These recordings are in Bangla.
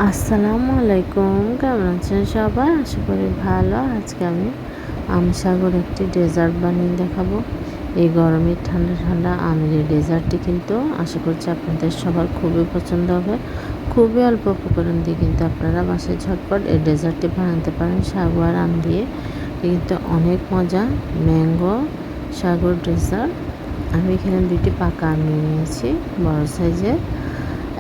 আসসালামু আলাইকুম, কেমন আছেন সবাই? আশা করি ভালো। আজকে আমি সাগর একটি ডেজার্ট বানিয়ে দেখাবো। এই গরমে ঠান্ডা ঠান্ডা আমের এই ডেজার্টটি কিন্তু আশা করছি আপনাদের সবার খুবই পছন্দ হবে। খুবই অল্প উপকরণ দিয়ে কিন্তু আপনারা বাসায় ঝটপট এই ডেজার্টটি বানাতে পারেন সাগু আর আম দিয়ে। কিন্তু অনেক মজা। ম্যাঙ্গো সাগর ডেজার্ট। আমি এখানে 2টি পাকা আম নিয়ে নিয়েছি, বড় সাইজের।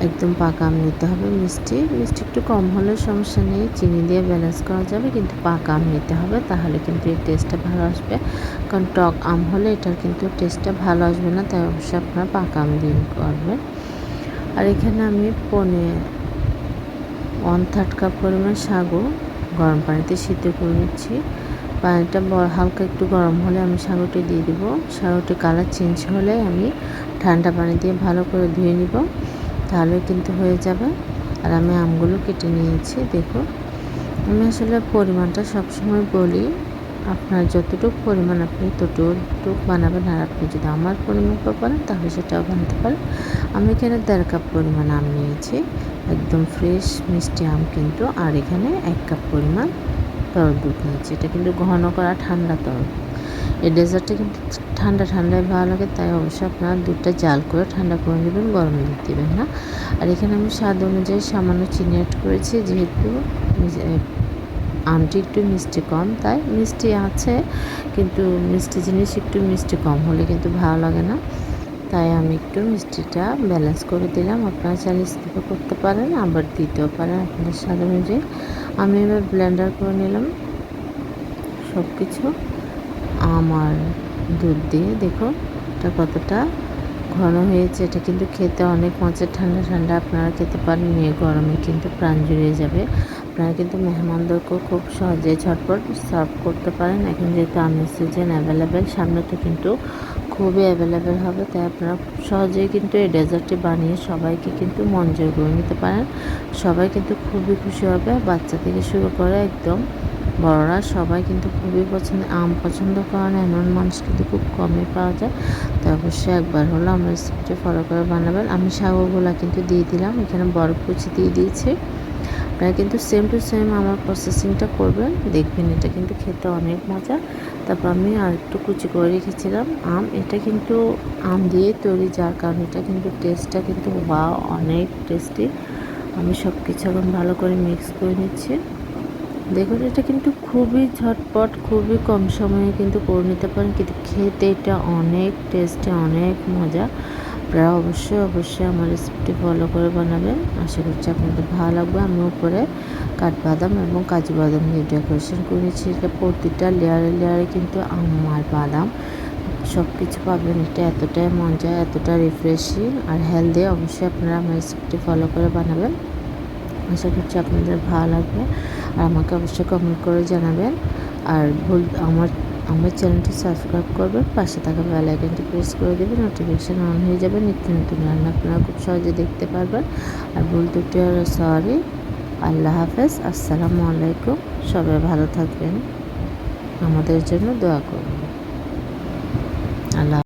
একদম পাকা আম নিতে হবে। মিষ্টি একটু কম হলে সমস্যা নেই, চিনি দিয়ে ব্যালেন্স করা যাবে, কিন্তু পাকা আম নিতে হবে, তাহলে কিন্তু এর টেস্টটা ভালো আসবে। কারণ টক আম হলে এটার কিন্তু টেস্টটা ভালো আসবে না, তাই অবশ্যই আপনারা পাকা আম দিয়ে করবেন। আর এখানে আমি 1/3 কাপ পরিমাণ সাগু গরম পানিতে সিদ্ধ করে নিচ্ছি। পানিটা হালকা একটু গরম হলে আমি সাগুটি দিয়ে দিব। সাগুটি কালার চেঞ্জ হলে আমি ঠান্ডা পানি দিয়ে ভালো করে ধুয়ে নিব, তাহলে কিন্তু হয়ে যাবে। আর আমি আমগুলো কেটে নিয়েছি। দেখো, আমি আসলে পরিমাণটা সবসময় বলি, আপনার যতটুকু পরিমাণ আপনি ততটুকু বানাবেন। আর আপনি যদি আমার পরিমাণ পারেন তাহলে সেটাও বানাতে পারেন। আমি এখানে 1.5 কাপ পরিমাণ আম নিয়েছি, একদম ফ্রেশ মিষ্টি আম কিন্তু। আর এখানে 1 কাপ পরিমাণ তরল দুধ নিয়েছি। এটা কিন্তু ঘন করা ঠান্ডা তরল। এই ডেজার্টটা কিন্তু ঠান্ডায় ভালো লাগে, তাই অবশ্যই আপনারা দুধটা জাল করে ঠান্ডা করে নেবেন, গরম দুধ দেবেন না। আর এখানে আমি স্বাদ অনুযায়ী সামান্য চিনি অ্যাড করেছি, যেহেতু আমটি একটু মিষ্টি কম, তাই মিষ্টি আছে, কিন্তু মিষ্টি জিনিস একটু মিষ্টি কম হলে কিন্তু ভালো লাগে না, তাই আমি একটু মিষ্টিটা ব্যালেন্স করে দিলাম। আপনারা চাইলে স্কিপও করতে পারেন, আবার দিতেও পারেন আপনাদের স্বাদ অনুযায়ী। আমি এবার ব্লেন্ডার করে নিলাম সব কিছু আমার দুধ দিয়ে। দেখো এটা কতটা ঘন হয়েছে। এটা কিন্তু খেতে অনেক মজা। ঠান্ডা আপনারা খেতে পারেন, এই গরমে কিন্তু প্রাণ জুড়িয়ে যাবে। আপনারা কিন্তু মেহমানদেরকেও খুব সহজে ঝটপট সার্ভ করতে পারেন। এখন যেহেতু আমের সিজন অ্যাভেলেবেল, সামনে তো কিন্তু খুবই অ্যাভেলেবেল হবে, তাই আপনারা খুব সহজেই কিন্তু এই ডেজার্টটি বানিয়ে সবাইকে কিন্তু মন জয় করে নিতে পারেন। সবাই কিন্তু খুবই খুশি হবে, বাচ্চা থেকে শুরু করে একদম বড়রা সবাই কিন্তু খুবই আম পছন্দ করেন, এমন মানুষ কিন্তু খুব কমই পাওয়া যায়। তো অবশ্যই একবার হলো আমার রেসিপিটি ফলো করে বানাবেন। আমি সাগুগুলো কিন্তু দিয়ে দিলাম, এখানে বরফ কুচি দিয়ে দিয়েছি। আপনারা কিন্তু সেম টু সেম আমার প্রসেসিংটা করবেন, দেখবেন এটা কিন্তু খেতে অনেক মজা। তারপর আমি আর একটু কুচি করে রেখেছিলাম আম। এটা কিন্তু আম দিয়ে তৈরি, যার কারণে এটা কিন্তু টেস্টটা কিন্তু অনেক টেস্টি। আমি সব কিছু এখন ভালো করে মিক্স করে নিচ্ছি। দেখুন, এটা কিন্তু খুবই ঝটপট, খুবই কম সময়ে কিন্তু করে নিতে পারেন, কিন্তু খেতে এটা অনেক টেস্টি, অনেক মজা। আপনারা অবশ্যই আমার রেসিপিটি ফলো করে বানাবেন। আশা করছি আপনাদের ভালো লাগবে। আমি উপরে কাঠবাদাম এবং কাজু বাদাম দিয়ে ডেকোরেশন করেছি। এটা প্রতিটা লেয়ারে কিন্তু আমার বাদাম সব কিছু পাবেন। এটা এতটাই মজা, এতটা রিফ্রেশিং আর হেলদি। অবশ্যই আপনারা আমার রেসিপিটি ফলো করে বানাবেন। আশা করছি আপনাদের ভালো লাগবে। আর আমাকে অবশ্যই কমেন্ট করে জানাবেন। আর আমার চ্যানেলটি সাবস্ক্রাইব করবেন, পাশে থাকা বেল আইকনটি প্রেস করে দেবেন, নোটিফিকেশান অন হয়ে যাবে। নিত্য নতুন রান্না আপনারা খুব সহজে দেখতে পারবেন। আর ভুল ত্রুটি হলে সরি। আল্লাহ হাফেজ, আসসালামু আলাইকুম। সবাই ভালো থাকবেন, আমাদের জন্য দোয়া করবেন। আল্লাহ।